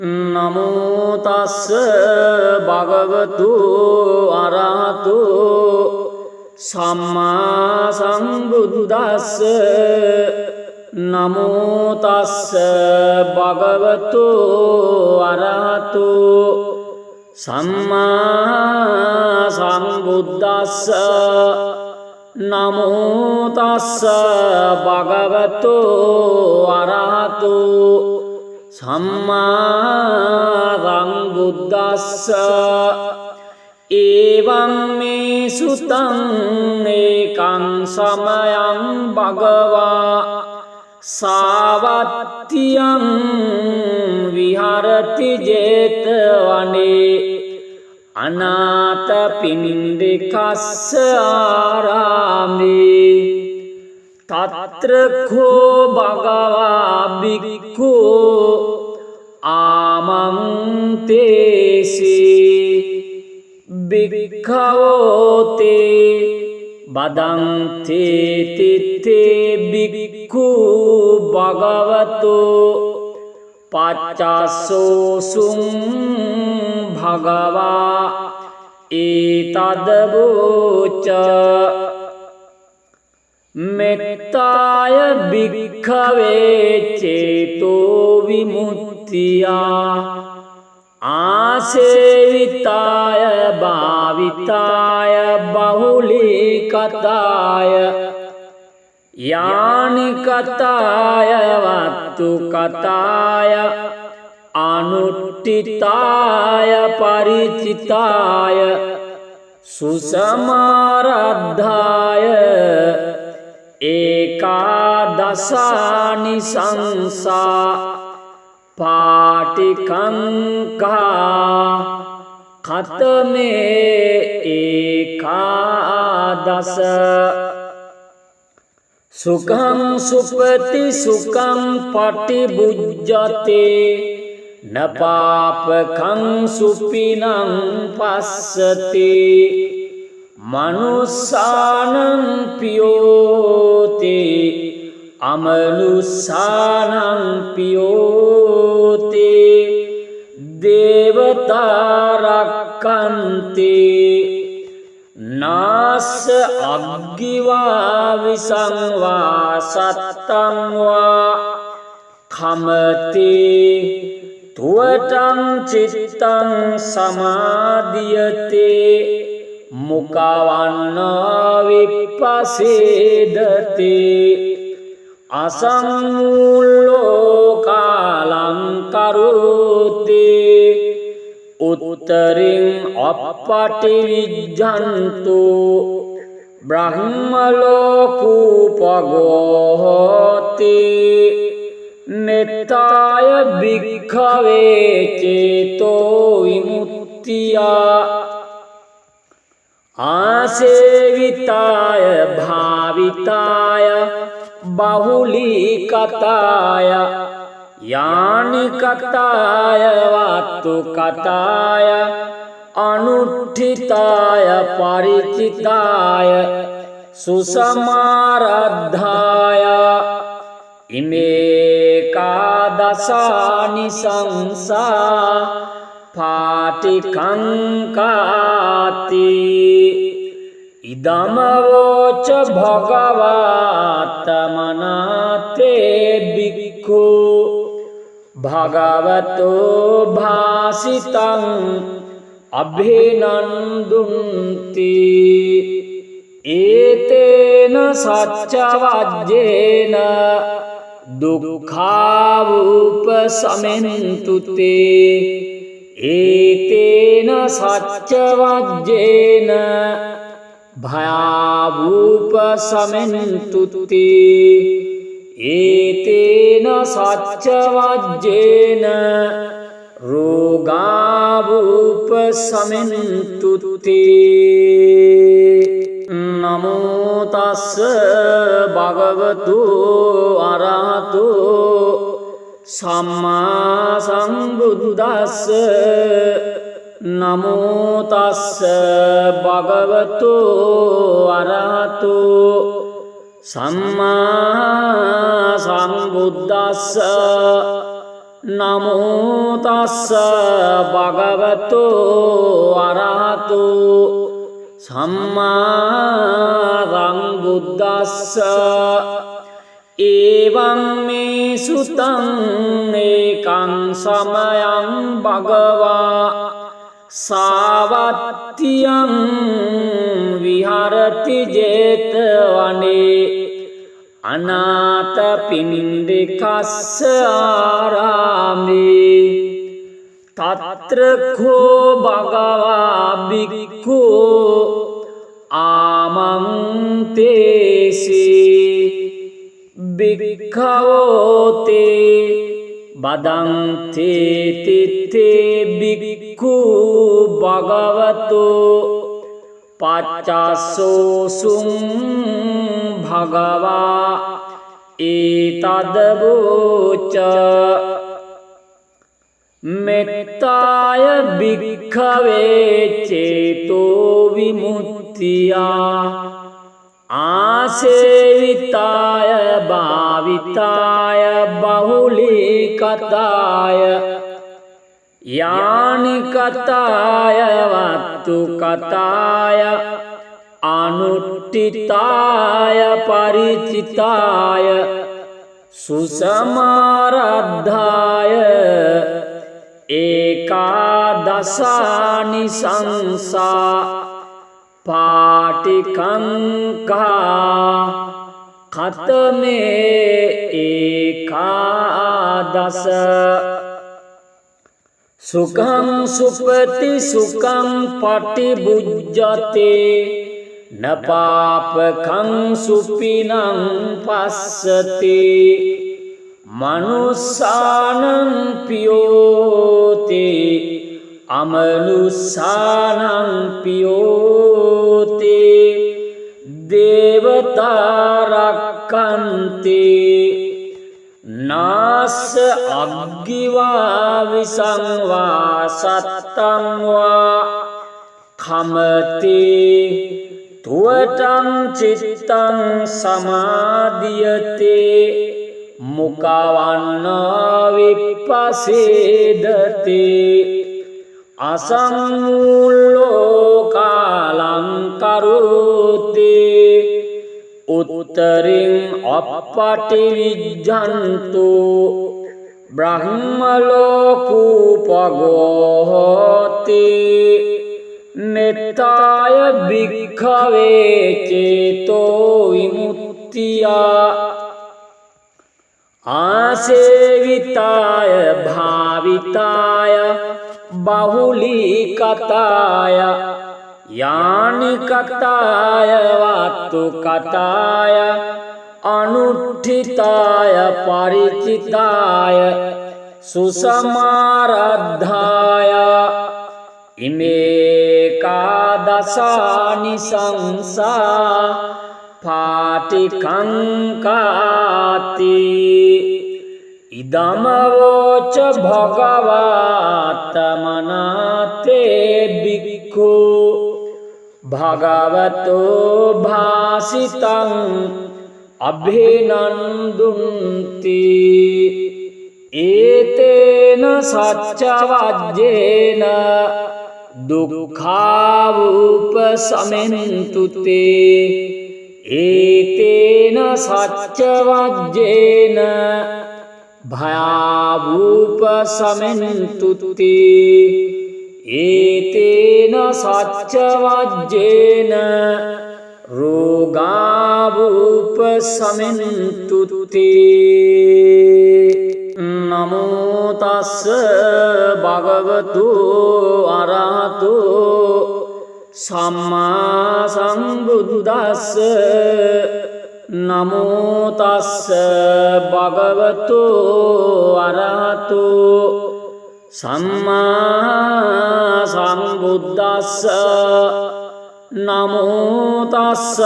නමෝ තස්ස භගවතු අරහතු සම්මා සම්බුද්දස්ස. නමෝ තස්ස භගවතු අරහතු සම්මා සම්බුද්දස්ස. නමෝ තස්ස භගවතු අරහතු සම්මා සම්බුද්දස්ස. එවං මේ සුතං ඒකං සමයං භගවා සාවත්තියං විහරති ජේතවනේ අනාථපිණ්ඩිකස්ස ආරාමේ. තත්‍ර කෝ භගවා භික්ඛු ආමන්තේසි භික්ඛවෝතේ බදන්තේ තිත්තේ භික්ඛු භගවතු පච්චස්සෝසුං භගවා ඒතදවෝච. මෙත්තාය භික්ඛවේ චේතෝ විමුක්තියා ආසේවිතාය භාවිතාය බහුලීකතාය යානිකතාය වත්තුකතාය අනුට්ඨිතාය පරිචිතාය සුසමාරද්ධාය ඒකාදසානි සංසා පාටිකංකා කතමේ ඒකාදස. සුඛං සුපති සුඛං පටිභුජ්ජතේ නපාපකං සුපිනං පස්සති මනුස්සානං පියෝති අමනුස්සානං පියෝති දේවතාරක්කන්ති නාස්ස අග්ගිවා විසංවා සත්තං වා කමති තුවටං චිත්තං සමාධියතේ මුකවන්නා විප්පසේදති අසංමුල්ලෝකාලංකරුති උත්තරින් අප්පටිවිජ්ජන්තු බ්‍රහ්මලෝකූපගෝහෝති. මෙත්තාය භික්ඛවේ චේතෝ විමුක්තියා ආසේවිතාය භාවිතාය බහුලීකතාය යානිකතාය වත්තුකතාය අනුට්ඨිතාය පරිචිතාය සුසමාරද්ධාය ඉමේකාදසානි සංසා පාටිකංකාති. ඉදමවෝච භගවාතමනාතේ භික්ඛු භගවතෝ භාසිතං අභිනන්දුන්ති. ඒතේන සච්චවජ්ජේන දුක්ඛාවූපසමෙන්තුතේ ඒතේන සච්චවජ්ජේන භයාවූපසමෙන්තුතේ ඒතේන සච්චවජ්ජේන රෝගාවූපසමෙන්තුතේ. නමෝ තස්ස භගවතු අරහතු සම්මා සම්බුද්දස්ස. නමෝ තස්ස භගවතු අරහතු සම්මා සම්බුද්දස්ස නමෝ තස්ස භගවතු අරහතු සම්මා සම්බුද්දස්ස එවං මේ සුතං ඒකං සමයං භගවා සාවත්තියං විහරති ජේතවනේ අනාත පින්ඩිකස්ස ආරාමේ තත්‍රකෝ භගවා බික්ඛු ආමන්තේසි බික්ඛවෝතේ බදන්තේ තිත්තේ බික්ඛු භගවතු පච්චස්සෝසුං භගවා ඒතදවෝච මෙත්තාය භික්ඛවේ චේතෝ විමුක්තියා ආසේවිතාය භාවිතාය බහුලීකතාය යානිකතාය වත්තු කතාය අනුට්ඨිතාය පරිචිතාය සුසමාරද්ධාය ඒකාදසානි සංසා පාටිකංකා කතමේ ඒකාදස සුඛං සුපති සුඛං පටිබුජ්ජතේ නපාපකං සුපිනං පස්සති මනුස්සානං පියෝතේ අමනුස්සානං පියෝතේ දේවතාරක්කන්තේ නාස්ස අග්ගිවා විසංවා සත්තං වා කමතේ තුවටං චිත්තං සමාධියතේ මුකවන්න විප්පසේදතේ අසංමුල්ලෝකාලංකරුතේ උත්තරින් අප්පටිවිජ්ජන්තු බ්‍රහ්මලෝකූපගෝහෝති නෙත්තාය භික්ඛවේ චේතෝ විමුක්තියා ආසේවිතාය භාවිතාය බහුලීකතාය යානිකතාය වත්තු කතාය අනුට්ඨිතාය පරිචිතාය සුසමාරද්ධාය ඉමේකාදසානි සංසා පාටිකංකාති ඉදමවෝච භගවාතමනාතේ බික්ඛු භගවතෝ භාසිතං අභිනන්දුන්ති ඒතේන සච්චවජ්ජේන දුක්ඛාවූපසමෙන්තුතේ ඒතේන සච්චවජ්ජේන භයාවූපසමෙන්තුතේ ඒතේන සච්චවජ්ජේන රෝගාවූපසමෙන්තුතේ නමෝ තස්ස භගවතු අරහතු සම්මා සම්බුද්දස්ස නමෝ තස්ස භගවතු අරහතු සම්මා සම්බුද්දස්ස නමෝ තස්ස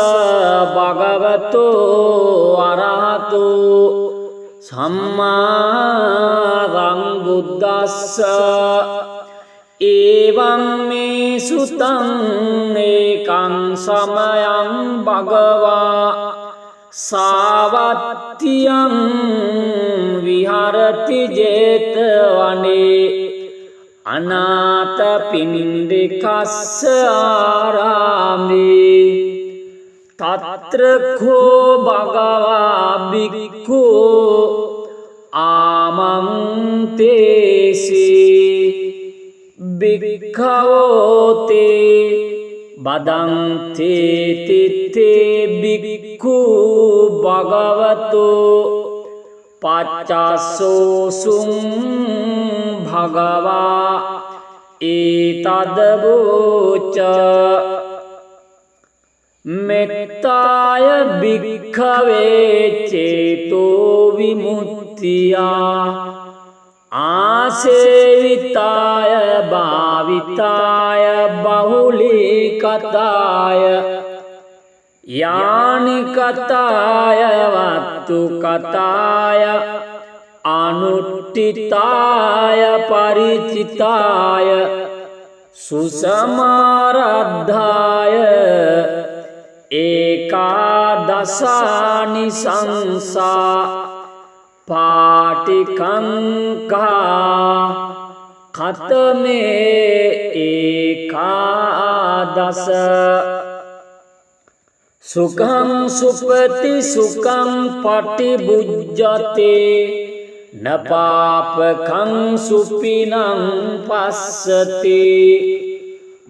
භගවතු අරහතු සම්මා සම්බුද්දස්ස එවං මේ සුතං ඒකං සමයං භගවා සාවත්තියං විහා විහරති ජේතවනේ අනාථපිණ්ඩිකස්ස ආරාමේ තත්‍ර කෝ භගවා භික්ඛු ආමන්තේසි භික්ඛවෝතේ බදන්තේ තිත්තේ භික්ඛු භගවතෝ පච්චස්සෝසුං භගවා ඒතදවෝච මෙත්තාය භික්ඛවේ චේතෝ විමුක්තියා ආසේවිතාය භාවිතාය බහුලීකතාය යානිකතාය වත්තු කතාය අනුට්ඨිතාය පරිචිතාය සුසමාරද්ධාය ඒකාදසානි සංසා පාටිකංකා කතමේ ඒකාදස සුඛං සුපති සුඛං පටිබුජ්ජතේ නපාපකං සුපිනං පස්සති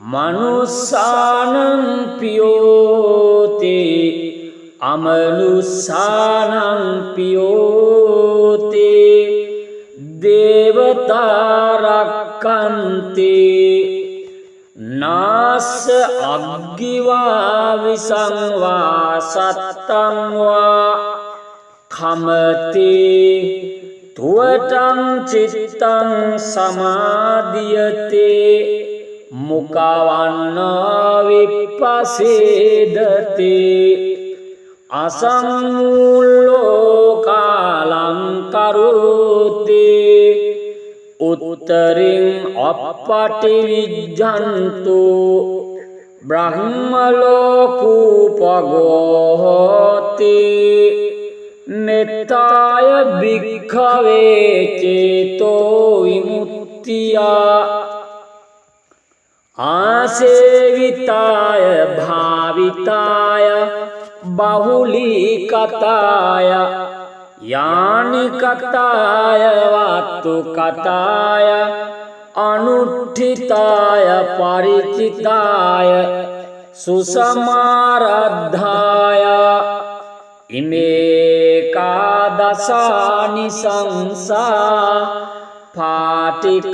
මනුස්සානං පියෝති අමනුස්සානං පියෝති දේවතාරක්කන්ති නාස අග්ගිවා විසංවා සත්තං වා khමති තුවටං චිත්තං සමාදියතේ මුකවන්න විප්පසේදතේ අසංමුල්ලෝ කාලං කරෝති උත්තරින් අප්පටි විජ්ජන්තු බ්‍රහ්මලෝකූපගෝ හෝති මෙත්තාය භික්ඛවේ චේතෝ විමුක්තියා ආසේවිතාය භාවිතාය බහුලීකතාය යානිකතාය වත්තු කතාය අනුට්ඨිතාය පරිචිතාය සුසමාරද්ධාය ඉමේකාදසානි සංසා පාටිකංකාති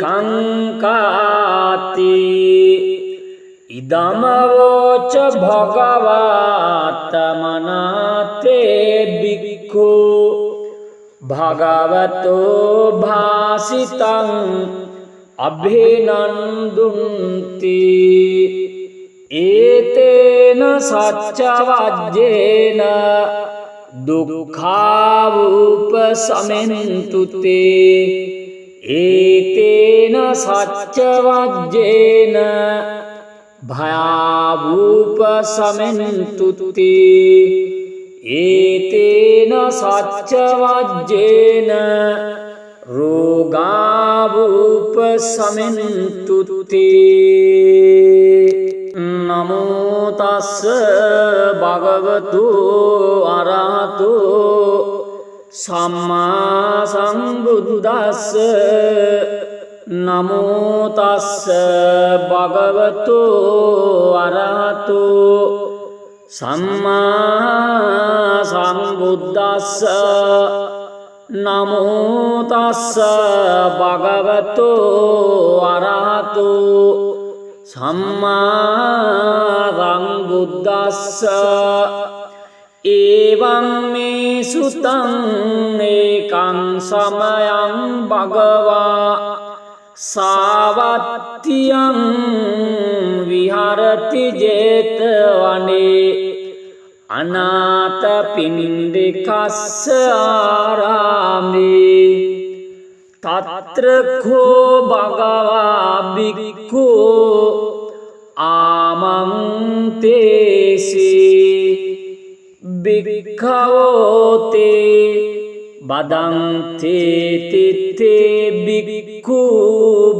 ඉදමවෝච භගවාතමනාතේ භික්ඛු භගවතෝ භාසිතං අභිනන්දුන්ති ඒතේන සච්චවජ්ජේන දුක්ඛාවූපසමෙන්තුතේ ඒතේන සච්චවජ්ජේන භයාවූපසමෙන්තුතේ ඒතේන සච්චවජ්ජේන රෝගාවූපසමෙන්තුතේ නමෝ තස්ස භගවතු අරහතු සම්මා සම්බුද්දස්ස නමෝ තස්ස භගවතු අරහතු සම්මා සම්බුද්දස්ස නමෝ තස්ස භගවතු අරහතු සම්මා සම්බුද්දස්ස එවං මේ සුතං ඒකං සමයං භගවා සාවත්තියං විහරති ජේතවනේ අනාථපිණ්ඩිකස්ස ආරාමේ තත්‍ර කෝ භගවා භික්ඛු ආමන්තේසි භික්ඛවෝතේ බදන්ති තිත්තේ බික්ඛු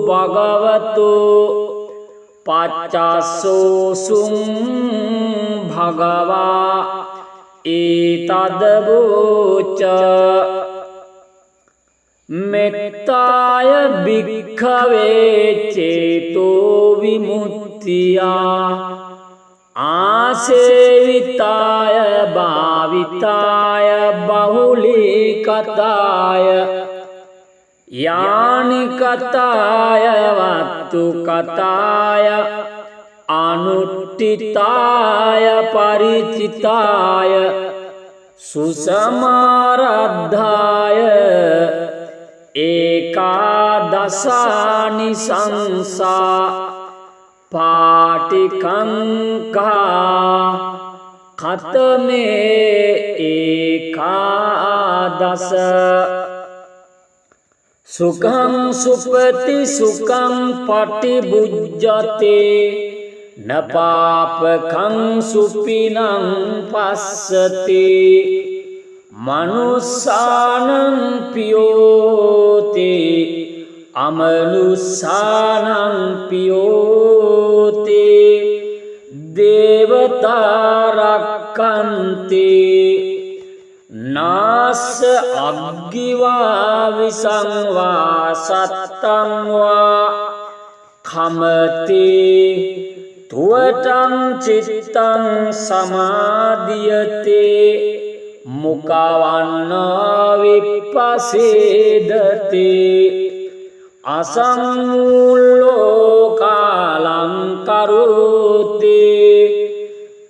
භගවතු පච්චස්සෝසුං භගවා ඒතදවෝච මෙත්තාය භික්ඛවේ චේතෝ විමුක්තියා ආසේවිතාය භාවිතාය බහුලීකතාය යානිකතාය වත්තු කතාය අනුට්ඨිතාය පරිචිතාය සුසමාරද්ධාය ඒකාදසානි සංසා පාටිකංකා කතමේ ඒකාදස සුඛං සුපති සුඛං පටිභුජ්ජතේ නපාපකං සුපිනං පස්සති මනුස්සානං පියෝති අමනුස්සානං පියෝති දේවතා රක්ඛන්ති නාස අග්ගිවා විසංවා සත්තං වා khමති තුවටං චිත්තං සමාදියතේ මුකවන්න විපසේදති අසංමුල්ලෝ කාලං කරෝති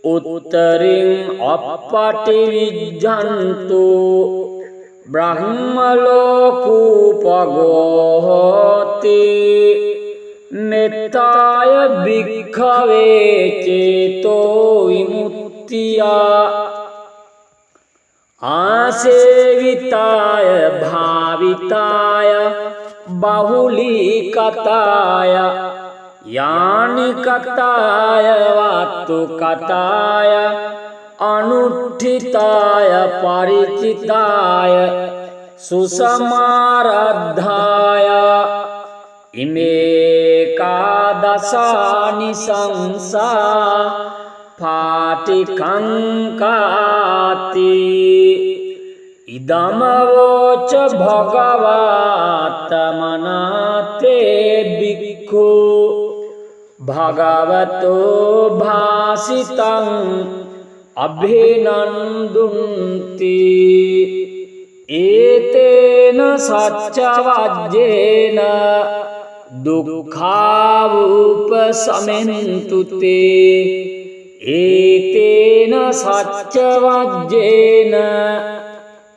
උත්තරින් අප්පටිවිජ්ජන්තු බ්‍රහ්මලෝකූපගෝහෝති මෙත්තාය භික්ඛවේ චේතෝ විමුක්තියා ආසේවිතාය භාවිතාය බහුලීකතාය යානිකතාය වත්තු කතාය අනුට්ඨිතාය පරිචිතාය සුසමාරද්ධාය ඉමේකාදසානි සංසා පාටිකංකාති ඉදමවෝච භගවාතමනාතේ බික්ඛු භගවතෝ භාසිතං අභිනන්දුන්ති ඒතේන සච්චවජ්ජේන දුක්ඛාවූපසමෙන්තුතේ ඒතේන සච්චවජ්ජේන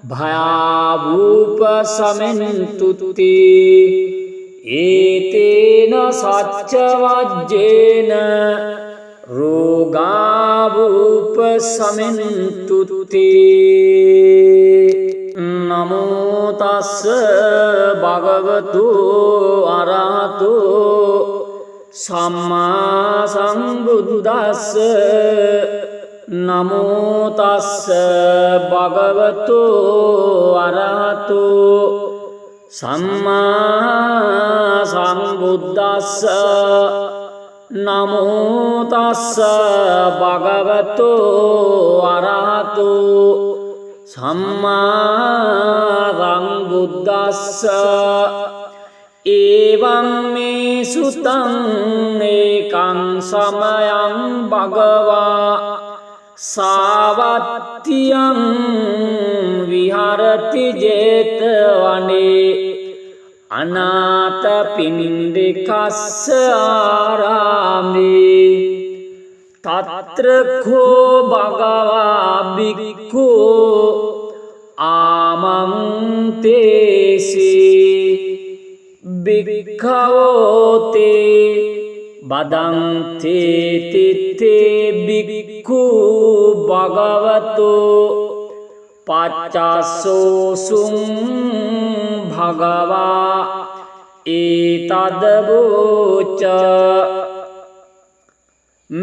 භයාවූපසමෙන්තුතේ ඒතේන සච්චවජ්ජේන රෝගාවූපසමෙන්තුතේ නමෝ තස්ස භගවතු අරහතු සම්මා සම්බුද්දස්ස නමෝ තස්ස භගවතු අරහතු සම්මා සම්බුද්දස්ස නමෝ තස්ස භගවතු අරහතු සම්මා සම්බුද්දස්ස එවං මේ සුතං ඒකං සමයං භගවා සාවත්තියං විහරති ජේතවනේ අනාථපිණ්ඩිකස්ස ආරාමේ තත්‍ර කෝ භගවා බික්ඛු ආමන්තේසි භික්ඛවෝතේ බදන්ති තිත්තේ බික්ඛු භගවතු පච්චස්සෝසුං භගවා ඒතදවෝච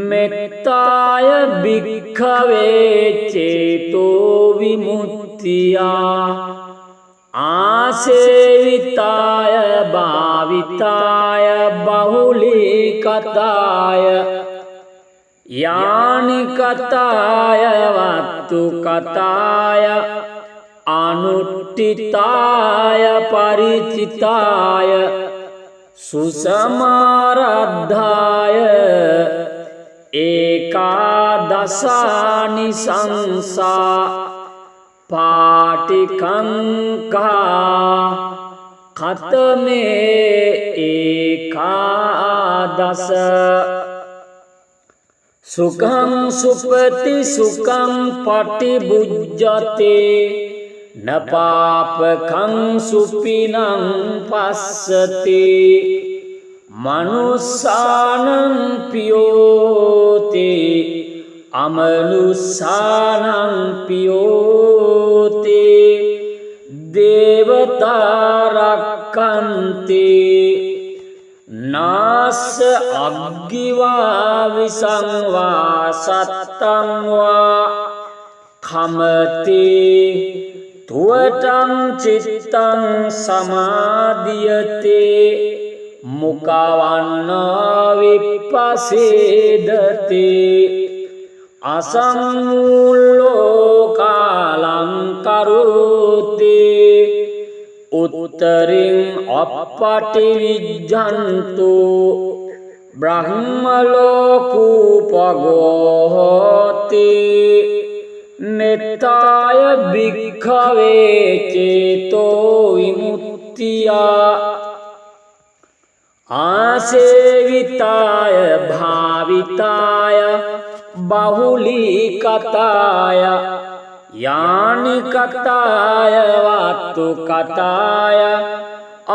මෙත්තාය භික්ඛවේ චේතෝ විමුක්තියා आसेविताय भाविताय बहुलीकताय यानिकताय वत्तुकताय अनुट्ठिताय परिचिताय सुसमारद्धाय एकादशानि संसा पाटिकंका खतमे एकादश सुखं सुपति सुखं पटिभुज्यते न पापकं सुपिनं पश्यति मनुष्यानं पियोति अमनुष्यानं पियोति देवता रक्षन्ति नास अग्गिवा विषं वा सत्तं वा खमति तुवटं चित्तं समादीयते मुखावन्नो विपसेदते असंमूलोकालं करोति उत्तरिं अपटिविज्जन्तु ब्रह्मलोकोपगोहति नित्ताय भिक्खवे चेतो विमुक्त्या आसेविताय भाविताय बहुलीकताय यानिकताय वत्तुकताय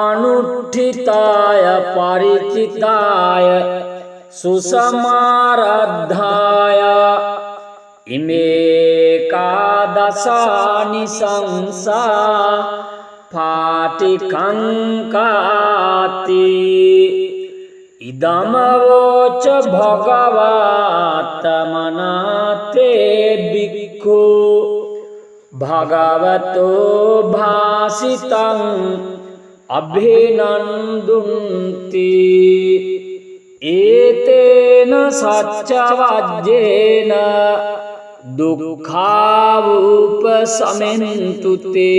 अनुट्ठिताय परिचिताय सुसमारद्धाय इमेकादशानि संसा पाटिकंकाति इदमवोच भगवत्तमनाते भिक्खु भगवतो भासितं अभिनन्दन्ति एतेन सच्चवज्जेन दुःखावुपशमन्तु ते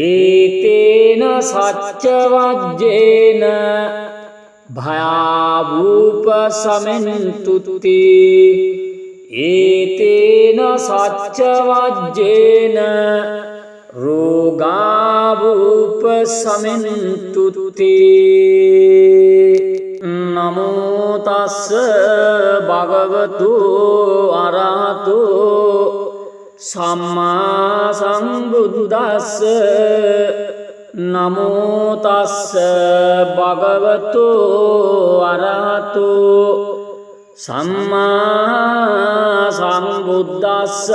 एतेन सच्चवज्जेन भयावुपशमन्तु ते एतेन सच्चवज्जेन रोगावुपशमन्तु ते। नमो तस्स भगवतो अरहतो सम्मा सम्बुद्दस्स नमो तस्स भगवतो अरहतो सम्मा सम्बुद्दस्स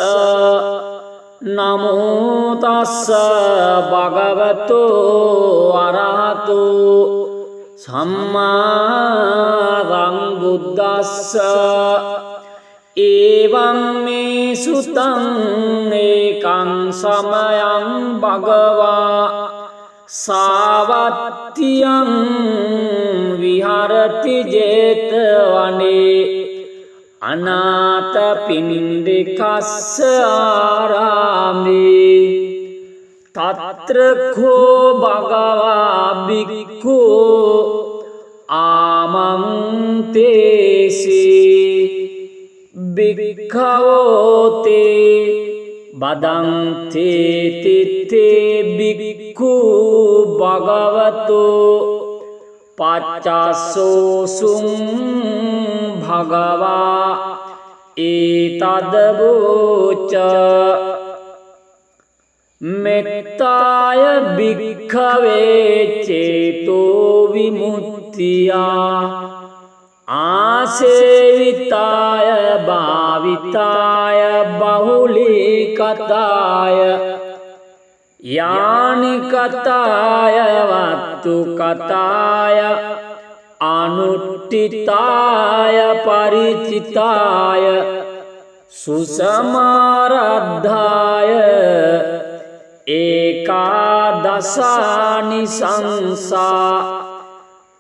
नमो तस्स भगवतो अरहतो सम्मा सम्बुद्दस्स एवं मे सुतं एकं समयं भगवा सावत्यं विहरति जेतवने अनाथपिण्डिकस्य आरामे तत्र को भगवा भिक्खु आमन्तेसि भिक्खवोते वदन्ति ते भिक्खु भगवतो पचासोऽसुं भगवा एतद्वोच मेत्ताय भिक्खवे चेतो विमुक्त्या आसेविताय भाविताय बहुलीकताय यानिकताय वत्तुकताय अनुट्ठिताय परिचिताय सुसमारद्धाय एकादशानि संसा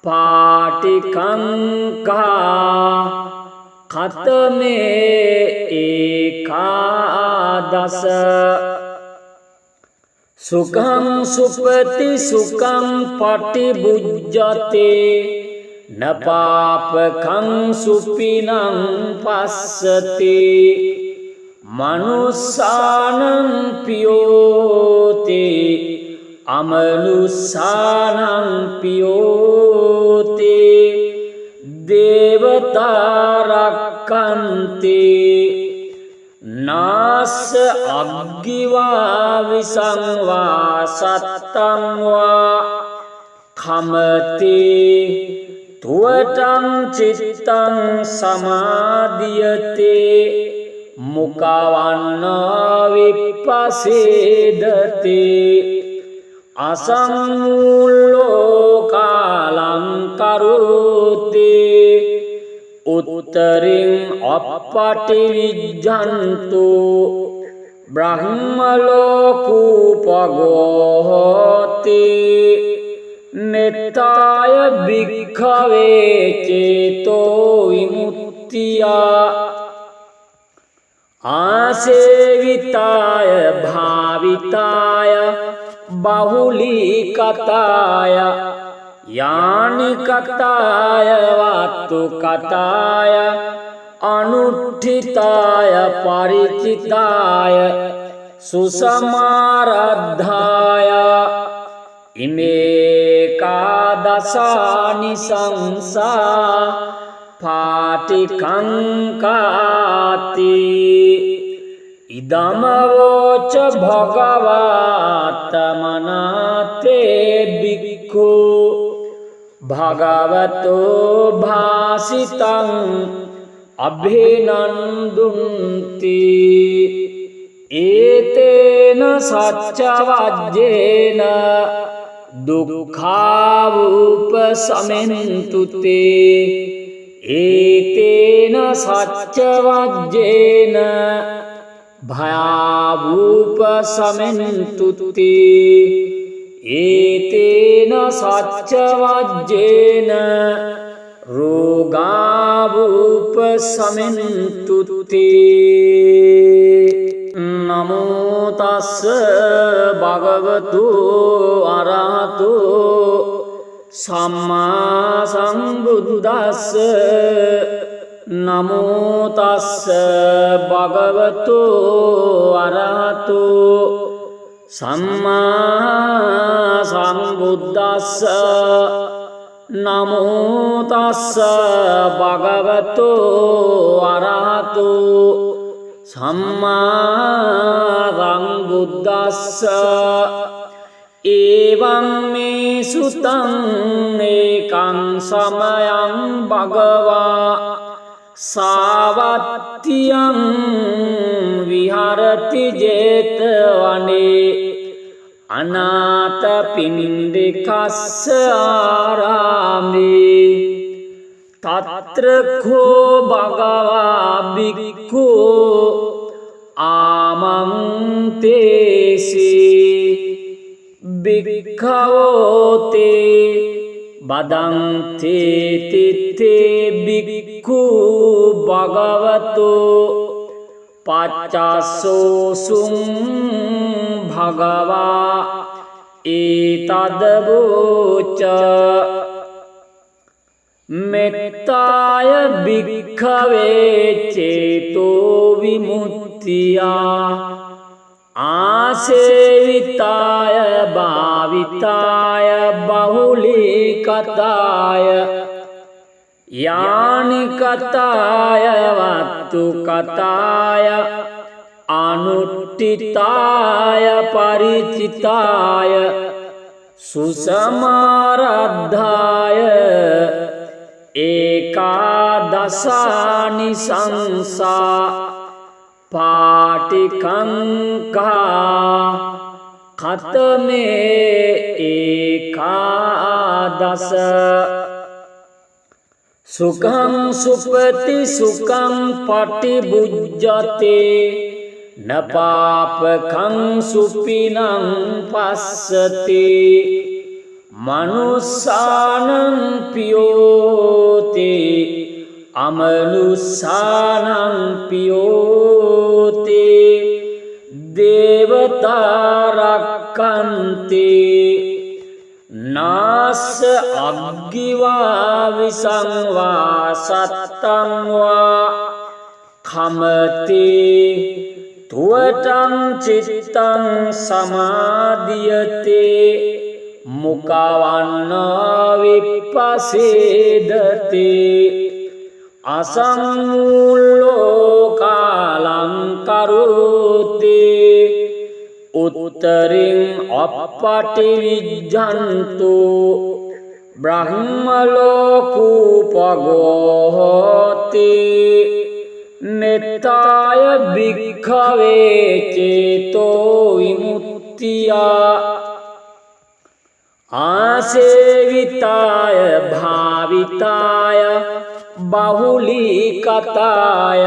पाटिकंका खतमे एकादश सुखं सुपति सुखं पटिभुज्यते न पापकं सुपिनं पश्यति मनुष्यानं पियोते अमनुष्यानं पियोते देवता रक्षन्ते नास अग्गिवा विषं वा सत्तं वा खमते तुवटं चित्तं समादीयते मुखावन्न विपसेदते असंलोकालं करोति उत्तरिं अपटिविज्जन्तु ब्रह्मलोकोपगोहति नित्याय भिक्खवे चेतो विमुक्त्या आसेविताय भाविताय बहुलीकताय यानिकताय वातुकताय अनुष्ठिताय परिचिताय सुसमाराधाय इमेकादशानि संसा पाटिकंकाति इदमवोच भगवत्तमनाते भिक्खु भगवतो भासितं अभिनन्दन्ति एतेन सच्चवज्जेन दुःखावुपशमन्तु ते एतेन सच्चवज्जेन भयावुपशमन्तु ते एतेन सच्चवज्जेन रोगावुपशमन्तु ते नमो तस्स भगवतो अरहतो सम्मा सम्बुद्दस्स नमो तस्स भगवतो अरहतो सम्मा सम्बुद्दस्स नमो तस्स भगवतो अरहतो सम्मा सम्बुद्दस्स एवं मे सुतं एकं समयं भगवा सावत्यं विहरति जेतवने अनाथपिण्डिकस्य आरामे तत्र को भगवा भिक्खु आमन्तेसि भिक्खवोते वदन्ति ते भिक्खु भगवतो पच्चासोऽसुं भगवा एतद्वोच मेत्ताय भिक्खवे चेतो विमुक्त्या आसेविताय भाविताय बहुलीकताय यानिकताय वातुकताय अनुष्ठिताय परिचिताय सुसमाराधाय एकादशानि संसा पाटिकंका खतमे एकादश सुखं सुपति सुखं पटिभुज्यते न पापकं सुपिनं पස්සति मनुस्सानं पियोति अमनुस्सानं पियोति देवता रक्कन्ति नास अग्गिवा विषं वा सत्तं वा खमति तुवटं चित्तं समादीयते मुखवन्न विपसेदते असंलोकालं करोति उत्तरिं अपटिविज्जन्तु ब्रह्मलोकोपगोहति नित्ताय भिक्खवे चेतो विमुक्त्या आसेविताय भाविताय बहुलीकताय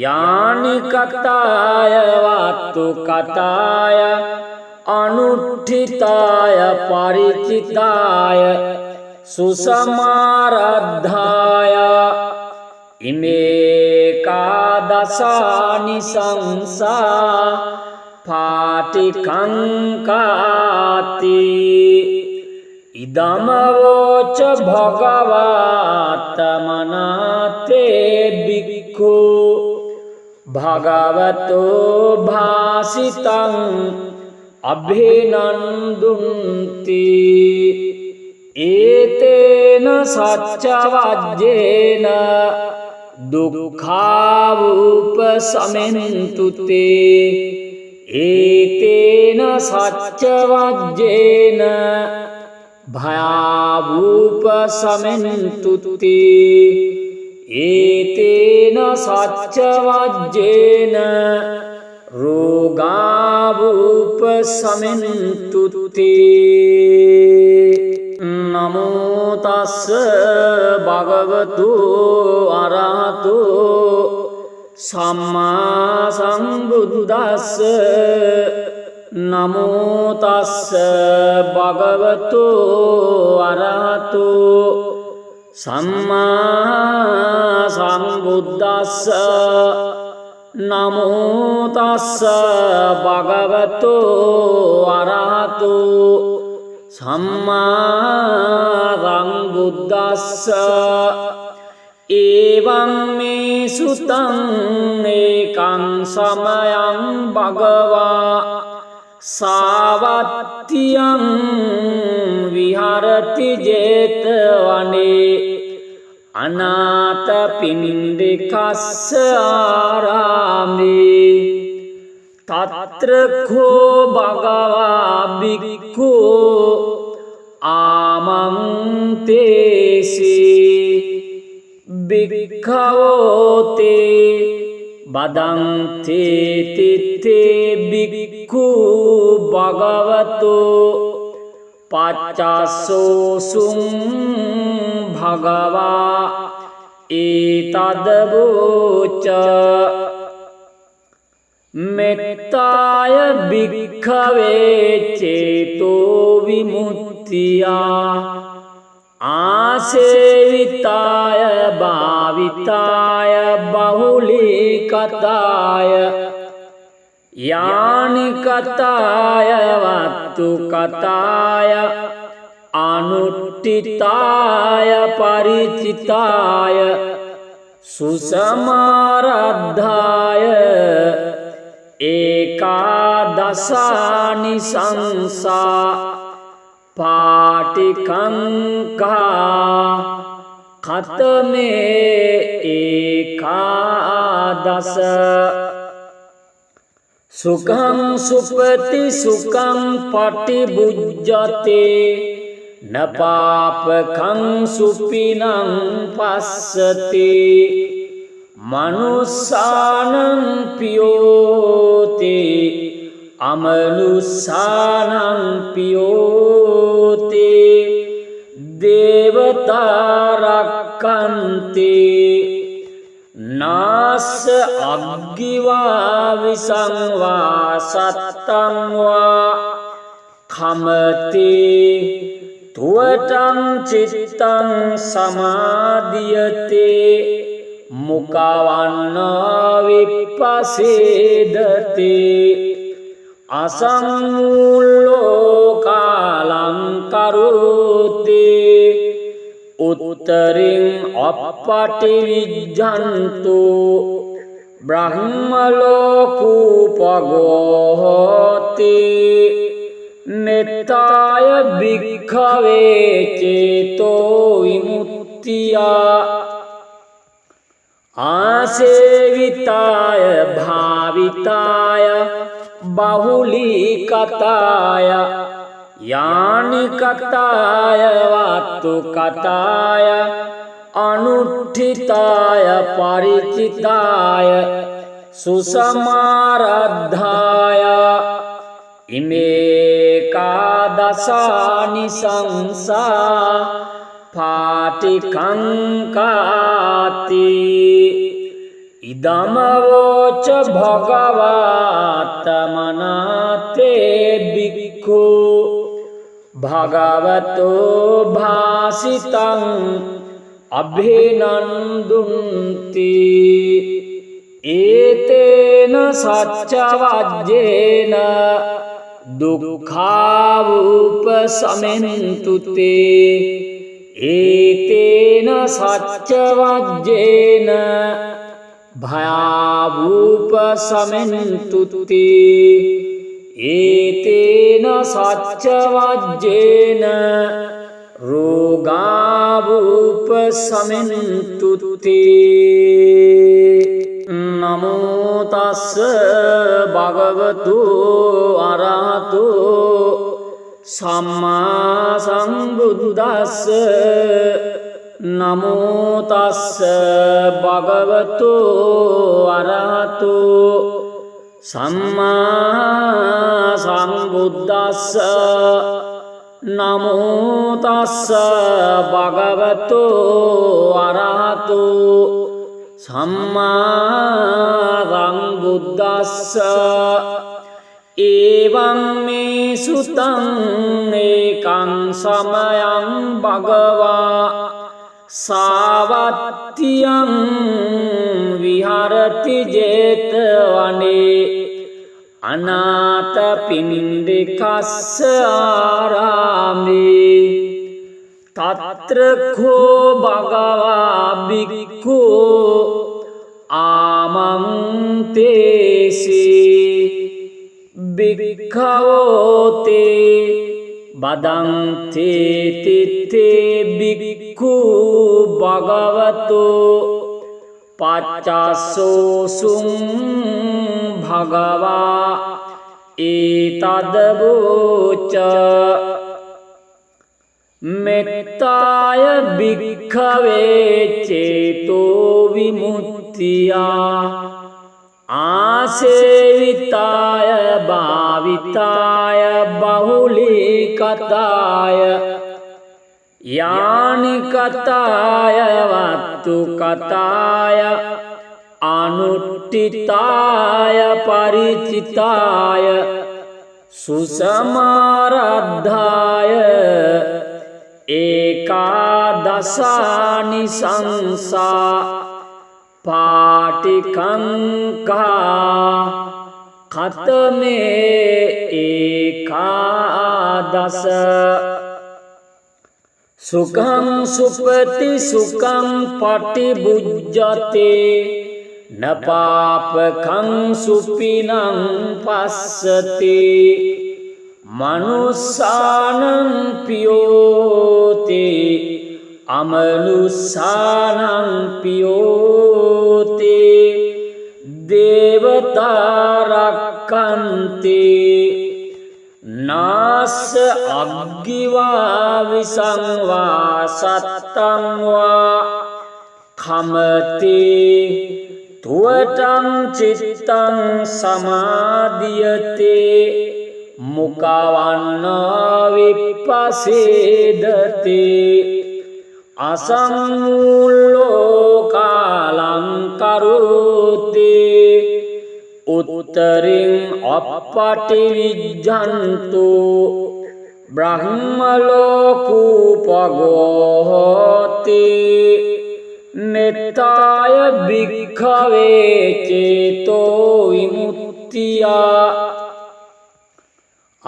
यानिकताय वातुकताय अनुष्ठिताय परिचिताय सुसमाराधाय इमेकादशानि संसा फाटिकंकाति इदमवोच भगवत्तमनाते भिक्खु भगवतो भासितं अभिनन्दन्ति एतेन सच्चवज्जेन दुःखावुपशमन्तु ते एतेन सच्चवज्जेन भयावुपशमन्तु ते एतेन सच्चवज्जेन रोगावुपशमन्तु ते नमो तस्स भगवतो अरहतो सम्मा सम्बुद्दस्स नमो तस्स भगवतो अरहतो सम्मा सम्बुद्दस्स नमो तस्स भगवतो अरहतो सम्मा सम्बुद्दस्स एवं मे सुतं एकं समयं भगवा सावत्यं विहरति जेतवने अनाथपिण्डिकस्य आरामे तत्र को भगवा भिक्खु आमन्तेसि भिक्खवोते वदन्ति ते भिक्खु भगवतो पच्चासोऽसुं भगवा एतद्वोच मेत्ताय भिक्खवे चेतो विमुक्त्या आसेविताय भाविताय बहुलीकताय यानिकताय वातुकताय अनुष्ठिताय परिचिताय सुसमाराधाय एकादशानि संसा फाटिकंका खतमे एकादश सुखं सुपति सुखं पटिभुज्यते न पापकं सुपिनं पश्यति मनुस्सानं पियोति अमनुस्सानं पियोति देवता रक्कन्ति නාස අග්ගිවා විසංවා සත්තං වා කමති තුවටං චිත්තං සමාදියතේ මුකවන්නා විප්පසේදතේ අසංමුල්ලෝ කාලං කරෝතේ උත්තරින් අප්පටිවිජ්ජන්තු බ්‍රහ්මලෝකූපගෝහෝති මෙත්තාය භික්ඛවේ චේතෝ විමුක්තියා ආසේවිතාය භාවිතාය බහුලීකතාය යානිකතාය වත්තුකතාය අනුට්ඨිතාය පරිචිතාය සුසමාරද්ධාය ඉමේකාදසානි සංසා පාටිකංකාති ඉදමවෝච භගවාත්තමනාතේ බික්ඛු භගවතෝ භාසිතං අභිනන්දුන්ති ඒතේන සච්චවජ්ජේන දුක්ඛාවූපසමෙන්තුතේ ඒතේන සච්චවජ්ජේන භයාවූපසමෙන්තුතේ ඒතේන සච්චවජ්ජේන රෝගාවූපසමෙන්තුතේ නමෝ තස්ස භගවතු අරහතු සම්මා සම්බුද්දස්ස නමෝ තස්ස භගවතු අරහතු සම්මා සම්බුද්දස්ස නමෝ තස්ස භගවතු අරහතු සම්මා සම්බුද්දස්ස එවං මේ සුතං ඒකං සමයං භගවා සාවත්තියං විහරති ජේතවනේ අනාථපිණ්ඩිකස්ස ආරාමේ තත්‍රඛෝ භගවා බික්ඛු ආමන්තේසි භික්ඛවෝතේ බදන්තේ තිත්තේ බික්ඛු භගවතෝ පච්චස්සෝසුං භගවා ඒතදවෝච මෙත්තාය භික්ඛවේ චේතෝ විමුක්තියා ආසේවිතාය භාවිතාය බහුලීකතාය යානිකතාය වත්තුකතාය අනුට්ඨිතාය පරිචිතාය සුසමාරද්ධාය ඒකාදසානි සංසා පාටිකංකා කතමේ ඒකාදස සුඛං සුපති සුඛං පටිබුජ්ජතේ නපාපකං සුපිනං පස්සතේ මනුස්සානං පියෝතේ අමනුස්සානං පියෝතේ දේවතාරක්කන්තේ නාස අග්ගිවා විසංවා සත්තං වා කමතේ තුවටං චිත්තං සමාදියතේ මුකවන්නා විප්පසේදතේ අසංමුල්ලෝ කාලං करोति उत्तरिं अपटिविज्जन्तु ब्रह्मलोकोपगोहति मेत्ताय भिक्खवे चेतो विमुक्त्या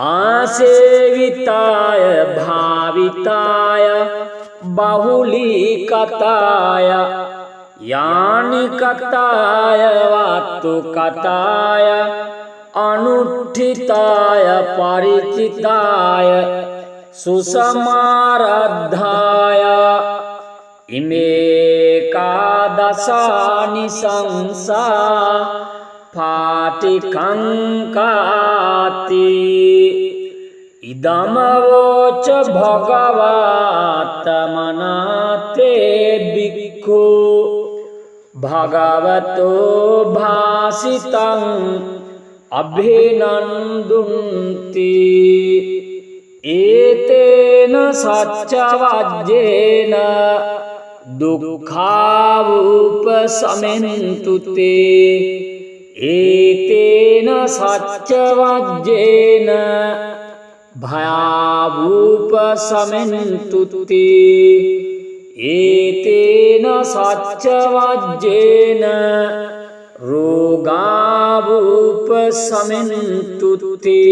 आसेविताय भाविताय बहुलीकताय यानिकताय वातुकताय अनुष्ठिताय परिचिताय सुसमारद्धाय इमेकादशानि संसा फाटिकंकाति इदमवोच भगवत्तमनाते भिक्खु भगवतो भासितं अभिनन्दन्ति एतेन सच्चवज्जेन दुःखावुपशमन्तु ते एतेन सच्चवज्जेन भयावुपशमन्तु ते एतेन सच्चवज्जेन रोगावुपशमन्तु ते।